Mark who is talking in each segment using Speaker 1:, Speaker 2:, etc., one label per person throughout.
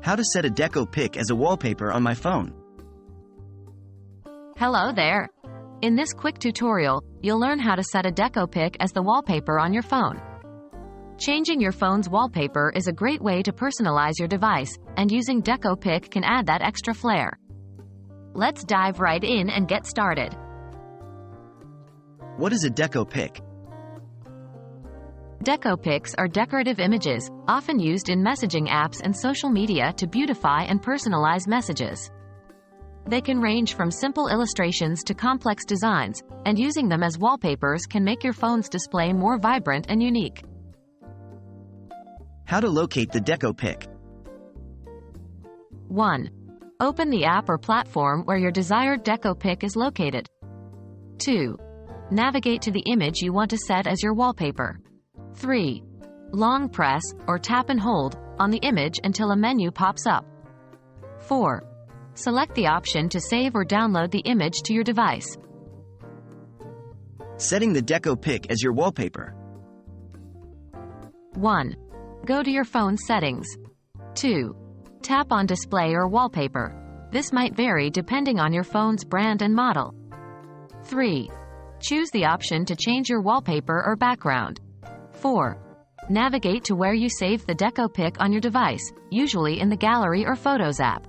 Speaker 1: How to set a Deco Pic as a wallpaper on my phone.
Speaker 2: Hello there. In this quick tutorial, you'll learn how to set a Deco Pic as the wallpaper on your phone. Changing your phone's wallpaper is a great way to personalize your device, and using Deco Pic can add that extra flair. Let's dive right in and get started.
Speaker 1: What is a Deco Pic?
Speaker 2: Deco Pics are decorative images, often used in messaging apps and social media to beautify and personalize messages. They can range from simple illustrations to complex designs, and using them as wallpapers can make your phone's display more vibrant and unique.
Speaker 1: How to locate the Deco Pic.
Speaker 2: 1. Open the app or platform where your desired Deco Pic is located. 2. Navigate to the image you want to set as your wallpaper. 3. Long press, or tap and hold, on the image until a menu pops up. 4. Select the option to save or download the image to your device.
Speaker 1: Setting the Deco Pic as your wallpaper.
Speaker 2: 1. Go to your phone's settings. 2. Tap on Display or Wallpaper. This might vary depending on your phone's brand and model. 3. Choose the option to change your wallpaper or background. 4. Navigate to where you saved the Deco Pic on your device, usually in the Gallery or Photos app.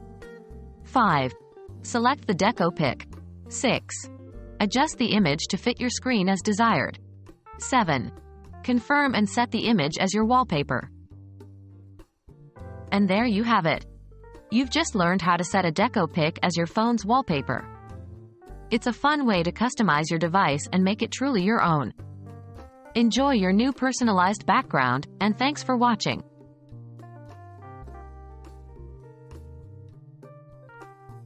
Speaker 2: 5. Select the Deco Pic. 6. Adjust the image to fit your screen as desired. 7. Confirm and set the image as your wallpaper. And there you have it. You've just learned how to set a Deco Pic as your phone's wallpaper. It's a fun way to customize your device and make it truly your own. Enjoy your new personalized background, and thanks for watching.